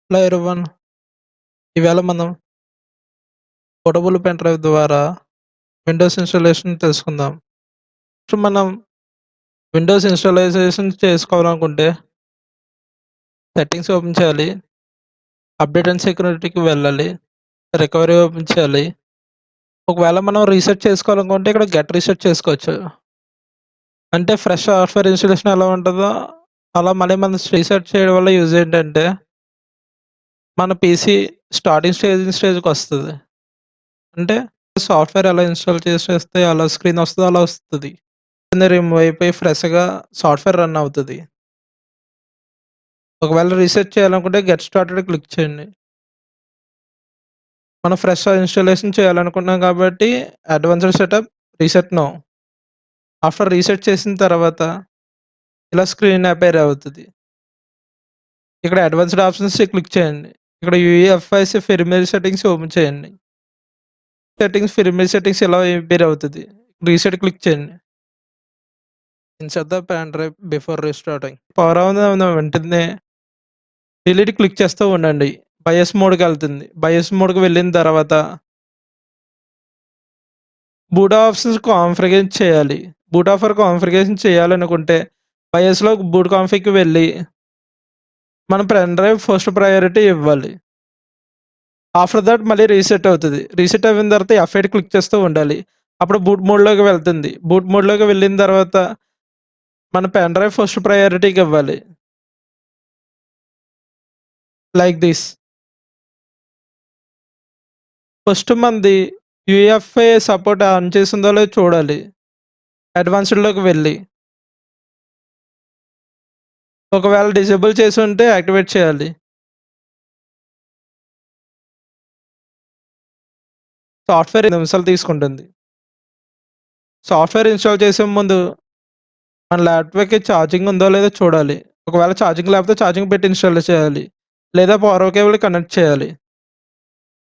Hello everyone. ఈవేళ మనం portable pen drive ద్వారా విండోస్ ఇన్‌స్టాలేషన్ తెలుసుకుందాం. ఇప్పుడు మనం విండోస్ ఇన్‌స్టాలైజేషన్ చేసుకోవాలనుకుంటే సెట్టింగ్స్ ఓపెన్ చేయాలి. అప్డేట్ అండ్ సెక్యూరిటీకి వెళ్ళాలి. రికవరీ ఓపెన్ చేయాలి. ఒకవేళ మనం రీసెట్ చేసుకోవాలనుకుంటే ఇక్కడ గెట్ రీసెట్ చేసుకోవచ్చు. అంటే ఫ్రెష్ సాఫ్ట్‌వేర్ ఇన్‌స్టాలేషన్ ఎలా ఉంటదో అలా మళ్ళీ మనం రీసెట్ చేయడం వల్ల యూజ్ ఏంటంటే మన పీసీ స్టేజ్‌కొస్తది. అంటే సాఫ్ట్‌వేర్ ఎలా ఇన్‌స్టాల్ చేసేస్తే ఎలా స్క్రీన్ వస్తదో అలా వస్తది. కింద రిమూవ్ అయిపోయి ఫ్రెష్‌గా సాఫ్ట్‌వేర్ రన్ అవుతది. ఒకవేళ రీసెట్ చేయాలనుకుంటే గెట్ స్టార్టెడ్ క్లిక్ చేయండి. మనం ఫ్రెష్ ఇన్‌స్టాలేషన్ చేయాలనుకుంటున్నాం కాబట్టి advanced setup reset now. After reset చేసిన తర్వాత ఇలా స్క్రీన్ అపియర్ అవుతది. ఇక్కడ అడ్వాన్స్డ్ ఆప్షన్స్ క్లిక్ చేయండి. ఇక్కడ యూఎఫ్ఎస్ ఫర్మ్‌వేర్ సెట్టింగ్స్ ఓపెన్ చేయండి. ఫర్మ్‌వేర్ సెట్టింగ్స్ ఇలా అపియర్ అవుతది. రీసెట్ క్లిక్ చేయండి. Insert the pen drive before restarting. Power on అయిన వెంటనే డిలీట్ క్లిక్ చేస్తూ ఉండండి. బయాస్ మోడ్‌కెళ్తుంది. బయాస్ మోడ్‌కి వెళ్ళిన తర్వాత బూట్ ఆప్షన్స్ కాన్ఫిగర్ చేయాలి. బూట్ ఆఫర్ కాన్ఫిగరేషన్ చేయాలనుకుంటే బయాస్‌లో బూట్ కాన్ఫిగ్‌కి వెళ్ళి మన పెన్ డ్రైవ్ ఫస్ట్ ప్రయారిటీ ఇవ్వాలి. ఆఫ్టర్ థట్ మళ్ళీ రీసెట్ అవుతది. రీసెట్ అయిన తర్వాత ఎఫ్8 క్లిక్ చేస్తూ ఉండాలి. అప్పుడు బూట్ మోడ్‌లోకి వెళ్తుంది. బూట్ మోడ్‌లోకి వెళ్ళిన తర్వాత మన పెన్ డ్రైవ్ ఫస్ట్ ప్రయారిటీకి ఇవ్వాలి. Like this. ఫస్ట్ మనది యూఎఫ్ఏ సపోర్ట్ ఆన్ చేసిందో లేదో చూడాలి. అడ్వాన్స్డ్‌లోకి వెళ్ళి. ఒకవేళ డిసేబుల్ చేసుంటే యాక్టివేట్ చేయాలి. సాఫ్ట్‌వేర్ 8 నిమిషాలు తీసుకుంటుంది. సాఫ్ట్‌వేర్ ఇన్‌స్టాల్ చేసే ముందు మన ల్యాప్‌టాప్‌కి ఛార్జింగ్ ఉందో లేదో చూడాలి. ఒకవేళ ఛార్జింగ్ లేకపోతే ఛార్జింగ్ పెట్టి ఇన్‌స్టాల్ చేయాలి. లేదా పవర్ కేబుల్ కనెక్ట్ చేయాలి.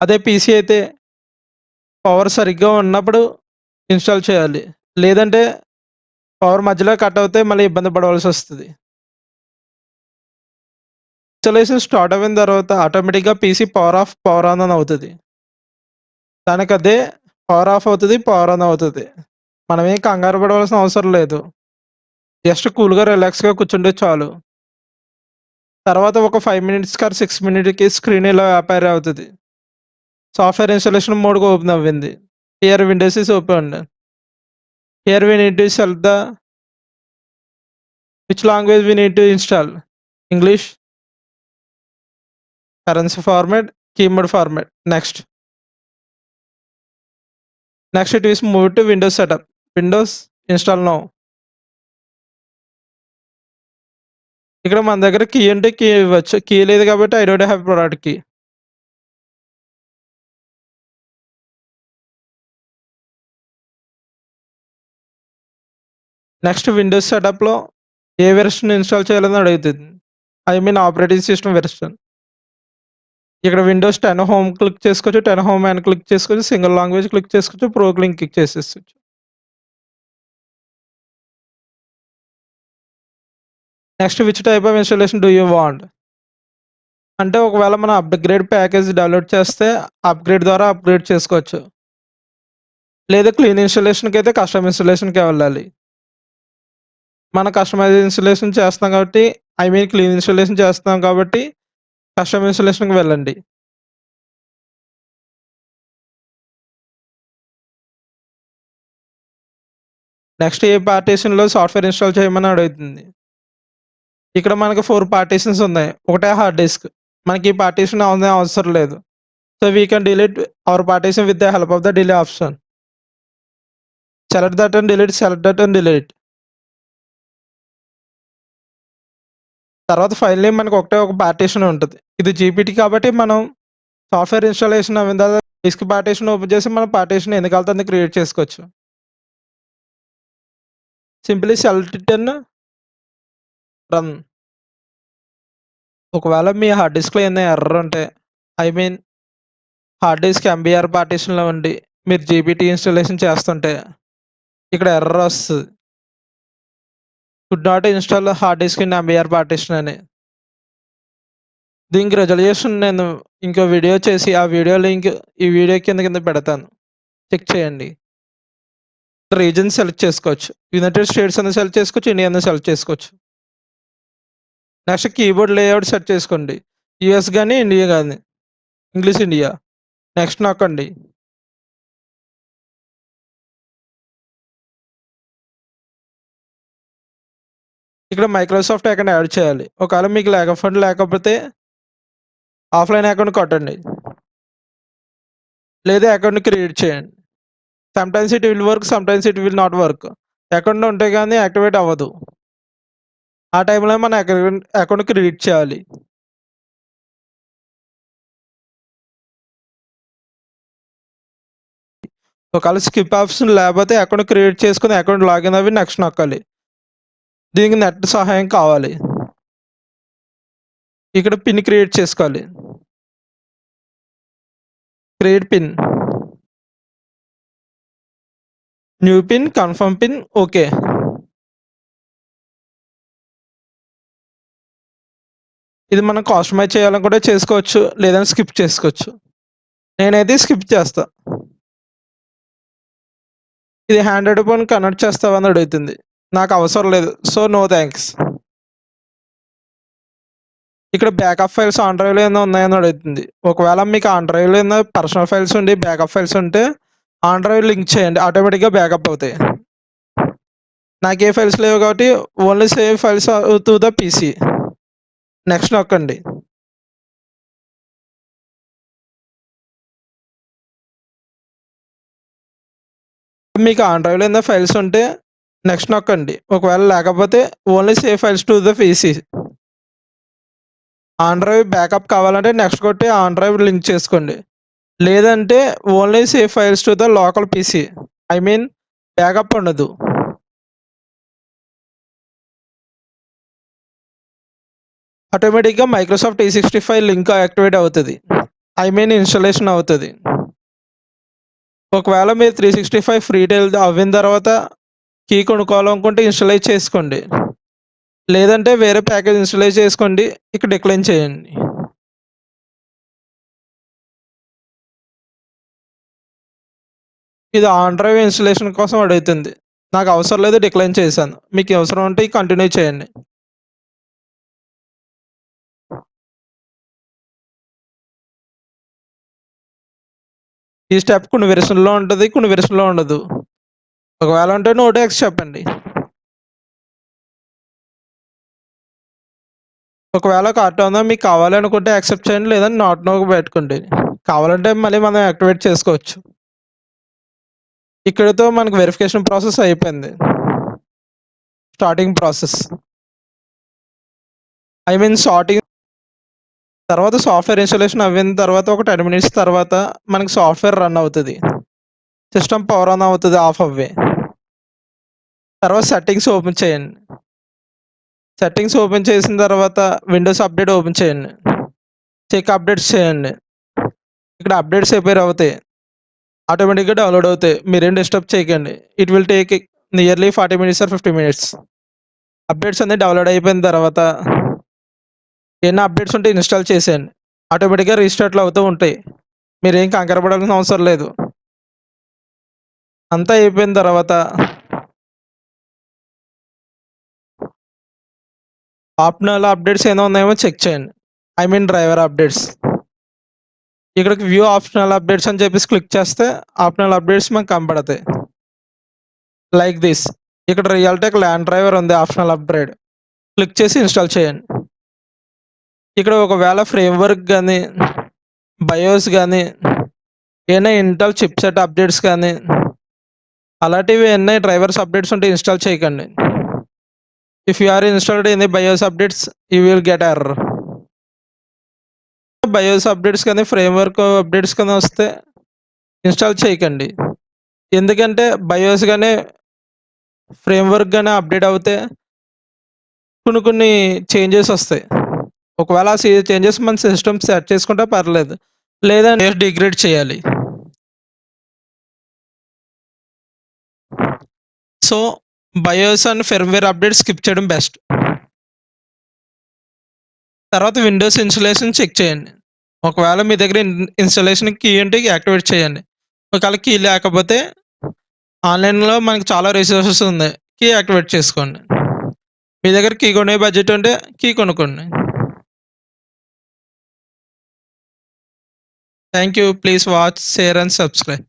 అదే పీసీ అయితే పవర్ సరిగ్గా ఉన్నప్పుడు ఇన్‌స్టాల్ చేయాలి. లేదంటే పవర్ మధ్యలో కట్ అవుతే మళ్ళీ ఇబ్బంది పడవలసొస్తది. ఇన్‌స్టాలేషన్ స్టార్ట్ అయిన తర్వాత ఆటోమేటిక్‌గా PC power of, power on అని అవుతది. దానికదే పవర్ ఆఫ్ అవుతది, పవర్ ఆన్ అవుతది. మనమేం కంగారు పడవలసిన అవసరం లేదు. జస్ట్ కూల్‌గా, రిలాక్స్‌గా కూర్చుంటే చాలు. తర్వాత ఒక 5 మినిట్స్‌కి ఆర్ 6 మినిట్‌కి స్క్రీన్ ఇలా అపియర్ అవుతది. సాఫ్ట్‌వేర్ ఇన్‌స్టాలేషన్ మోడ్ ఓపెన్ అవ్వింది. Here Windows is opened. Here we need to select the which language we need to install. English, currency format, keyboard format. Next. Next it is move to Windows setup. Windows install now. ఇక్కడ మన దగ్గర key అంటే key ఇవ్వచ్చు. Key లేదు కాబట్టి I don't have product key. Next Windows సెటప్‌లో ఏ version install చేయాలని అడుగుతది. I mean operating system version. ఇక్కడ విండోస్ 10 హోమ్ క్లిక్ చేసుకోవచ్చు. 10 హోమ్ అని క్లిక్ చేసుకోవచ్చు. సింగిల్ లాంగ్వేజ్ క్లిక్ చేసుకోవచ్చు. ప్రో క్లిక్ చేసేయొచ్చు. Next which type of installation do you want? అంటే ఒకవేళ మనం అప్‌గ్రేడ్ ప్యాకేజ్ డౌన్‌లోడ్ చేస్తే అప్‌గ్రేడ్ ద్వారా అప్‌గ్రేడ్ చేసుకోవచ్చు. లేదా క్లీన్ ఇన్‌స్టాలేషన్‌కైతే కస్టమ్ ఇన్‌స్టాలేషన్‌కే వెళ్ళాలి. మనం కస్టమైజ్ ఇన్‌స్టాలేషన్ చేస్తున్నాం కాబట్టి ఐ మీన్ క్లీన్ ఇన్‌స్టాలేషన్ చేస్తున్నాం కాబట్టి కస్టమ్ ఇన్‌స్టాలేషన్‌కి వెళ్ళండి. నెక్స్ట్ ఏ పార్టిషన్‌లో సాఫ్ట్‌వేర్ ఇన్‌స్టాల్ చేయమని అడుగుతుంది. ఇక్కడ మనకు 4 పార్టిషన్స్ ఉన్నాయి. ఒకటే హార్డ్ డిస్క్. మనకి ఈ పార్టిషన్ అవసరం లేదు. So, we can delete our partition with the help of the delete option. Select that and delete, select that and delete. తర్వాత ఫైల్ నేమ్ మనకు ఒకటే ఒక పార్టిషన్ ఉంటది. ఇది జీపీటీ కాబట్టి మనం సాఫ్ట్‌వేర్ ఇన్‌స్టాలేషన్ అయిన తర్వాత డిస్క్ పార్టిషన్ ఓపెన్ చేసి మనం పార్టిషన్ ఎన్ని కావాలితే అన్ని క్రియేట్ చేసుకోవచ్చు. Simply select it and run. ఒకవేళ మీ హార్డ్ డిస్క్‌లో ఏమైనా ఎర్రర్ ఉంటే ఐ మీన్ హార్డ్ డిస్క్ ఎంబీఆర్ పార్టిషన్‌లో ఉండి మీరు జీపీటీ ఇన్‌స్టాలేషన్ చేస్తుంటే ఇక్కడ ఎర్రర్ వస్తది. Could not install hard disk in MBR partition అని. దీనికి రిజల్యూషన్ నేను ఇంకో వీడియో చేసి, ఆ వీడియో లింక్ ఈ వీడియో కింద పెడతాను. చెక్ చేయండి. రీజియన్ సెలెక్ట్ చేసుకోవచ్చు. యునైటెడ్ స్టేట్స్ అని సెలెక్ట్ చేసుకోవచ్చు. ఇండియా అని సెలెక్ట్ చేసుకోవచ్చు. నెక్స్ట్ కీబోర్డ్ లేఅవుట్ సెట్ చేసుకోండి. యూఎస్ గాని, ఇండియా గాని. English India. నెక్స్ట్ నొక్కండి. ఇక్కడ మైక్రోసాఫ్ట్ అకౌంట్ యాడ్ చేయాలి. ఒకవేళ మీకు లేకపోతే ఆఫ్‌లైన్ అకౌంట్ కొట్టండి. లేదా అకౌంట్ క్రియేట్ చేయండి. Sometimes it will work, sometimes it will not work. Account ఉంటే గాని యాక్టివేట్ అవ్వదు. ఆ టైంలో మన అకౌంట్ క్రియేట్ చేయాలి. ఒకవేళ స్కిప్ ఆప్షన్ లేకపోతే అకౌంట్ క్రియేట్ చేసుకొని అకౌంట్ లాగిన్ అవ్వి నెక్స్ట్ నొక్కాలి. దీనికి నెట్ సహాయం కావాలి. ఇక్కడ పిన్ క్రియేట్ చేసుకోవాలి. Create pin. New pin, confirm pin, okay. ఇది మనం కస్టమైజ్ చేయాలనుకుంటే చేసుకోవచ్చు. లేదంటే స్కిప్ చేసుకోవచ్చు. నేనైతే స్కిప్ చేస్తా. ఇది హ్యాండ్రెడ్ ఫోన్ కనెక్ట్ చేస్తావా అని అడుగుతుంది. నాకు అవసరం లేదు. So, no thanks. ఇక్కడ బ్యాకప్ ఫైల్స్ ఆన్ డ్రైవ్‌లో ఏమైనా ఉన్నాయని అడుగుతుంది. ఒకవేళ మీకు ఆన్ డ్రైవ్‌లో ఏమైనా పర్సనల్ ఫైల్స్ ఉండి, బ్యాకప్ ఫైల్స్ ఉంటే ఆన్ డ్రైవ్ లింక్ చేయండి. ఆటోమేటిక్‌గా బ్యాకప్ అవుతాయి. నాకు ఏ ఫైల్స్ లేవు కాబట్టి only save files to the PC. Next నొక్కండి. మీకు ఆన్ డ్రైవ్‌లో ఏమైనా ఫైల్స్ ఉంటే నెక్స్ట్ నొక్కండి. ఒకవేళ లేకపోతే only save files to the PC. On drive backup కావాలంటే నెక్స్ట్ కొట్టి ఆన్ డ్రైవ్ లింక్ చేసుకోండి. లేదంటే only save files to the local PC. I mean backup ఉండదు. ఆటోమేటిక్‌గా మైక్రోసాఫ్ట్ 365 లింక్ యాక్టివేట్ అవుతది. ఐ మీన్ ఇన్‌స్టాలేషన్ అవుతది. ఒకవేళ మీరు 365 ఫ్రీ ట్రయల్ అవ్విన తర్వాత కీ కొనుక్కోవాలనుకుంటే ఇన్‌స్టాలైజ్ చేసుకోండి. లేదంటే వేరే ప్యాకేజ్ ఇన్‌స్టాలైజ్ చేసుకోండి. ఇక్కడ డిక్లైన్ చేయండి. ఇది ఆన్ డ్రైవ్ ఇన్‌స్టాలేషన్ కోసం అడుగుతుంది. నాకు అవసరం లేదు డిక్లైన్ చేశాను. మీకు అవసరం ఉంటే కంటిన్యూ చేయండి. ఈ స్టెప్ కొన్ని వెర్షన్‌లో ఉంటది. కొన్ని వెర్షన్‌లో ఉండదు. ఒకవేళ ఉంటే నో థాంక్స్ చెప్పండి. ఒకవేళ కార్ట్ ఉందా మీకు కావాలనుకుంటే యాక్సెప్ట్ చేయండి. లేదంటే నాట్ నో పెట్టుకోండి. కావాలంటే మళ్ళీ మనం యాక్టివేట్ చేసుకోవచ్చు. ఇక్కడితో మనకు వెరిఫికేషన్ ప్రాసెస్ అయిపోయింది. Starting process. I mean starting తర్వాత సాఫ్ట్‌వేర్ ఇన్‌స్టాలేషన్ అవ్విన తర్వాత ఒక 10 మినిట్స్ తర్వాత మనకి సాఫ్ట్‌వేర్ రన్ అవుతది. సిస్టమ్ పవర్ ఆన్ అవుతది ఆఫ్ అవ్వి. తర్వాత సెట్టింగ్స్ ఓపెన్ చేయండి. సెట్టింగ్స్ ఓపెన్ చేసిన తర్వాత విండోస్ అప్డేట్ ఓపెన్ చేయండి. చెక్ అప్డేట్స్ చేయండి. ఇక్కడ అప్డేట్స్ ఎపైర్ అవుతాయి. ఆటోమేటిక్‌గా డౌన్‌లోడ్ అవుతాయి. మీరేం డిస్టర్బ్ చేయకండి. It will take nearly 40 minutes or 50 minutes. Updates అన్నీ డౌన్‌లోడ్ అయిపోయిన తర్వాత ఏమన్నా అప్డేట్స్ ఉంటే ఇన్‌స్టాల్ చేసేయండి. ఆటోమేటిక్‌గా రీస్టార్ట్‌లు అవుతూ ఉంటాయి. మీరేం కంగారు పడాల్సిన అవసరం లేదు. అంతా అయిపోయిన తర్వాత ఆప్షనల్ అప్డేట్స్ ఏమైనా ఉన్నాయేమో చెక్ చేయండి. I mean driver updates. ఇక్కడికి వ్యూ ఆప్షనల్ అప్డేట్స్ అని చెప్పేసి క్లిక్ చేస్తే ఆప్షనల్ అప్డేట్స్ మనకు కనపడతాయి. Like this. ఇక్కడ రియల్‌టెక్ ల్యాండ్ డ్రైవర్ ఉంది ఆప్షనల్ అప్గ్రేడ్. క్లిక్ చేసి ఇన్‌స్టాల్ చేయండి. ఇక్కడ ఒకవేళ ఫ్రేమ్‌వర్క్ గాని, బయోస్ గాని, ఏమైనా ఇంటెల్ చిప్‌సెట్ అప్డేట్స్ కానీ, అలాంటివి ఏమన్నా డ్రైవర్స్ అప్డేట్స్ ఉంటే ఇన్‌స్టాల్ చేయకండి. If you are installed any BIOS updates you will get error. BIOS updates కానీ, ఫ్రేమ్‌వర్క్ అప్డేట్స్ కానీ వస్తే ఇన్‌స్టాల్ చేయకండి. ఎందుకంటే బయోస్ గాని, ఫ్రేమ్‌వర్క్ గాని అప్డేట్ అవుతే కొన్ని చేంజెస్ వస్తాయి. ఒకవేళ ఆ చేంజెస్ మన సిస్టమ్ సెట్ చేసుకుంటే పర్లేదు. లేదంటే డిగ్రేడ్ చేయాలి. So, bias and firmware updates skip చేయడం బెస్ట్. తర్వాత విండోస్ ఇన్‌స్టాలేషన్ చెక్ చేయండి. ఒకవేళ మీ దగ్గర ఇన్‌స్టాలేషన్ కీ ఉంటే యాక్టివేట్ చేయండి. ఒకవేళ కీ లేకపోతే ఆన్‌లైన్‌లో మనకు చాలా రిసోర్సెస్ ఉన్నాయి. కీ యాక్టివేట్ చేసుకోండి. మీ దగ్గర కీ కొనే బడ్జెట్ ఉంటే కీ కొనుక్కోండి. Thank you. Please watch, share and subscribe.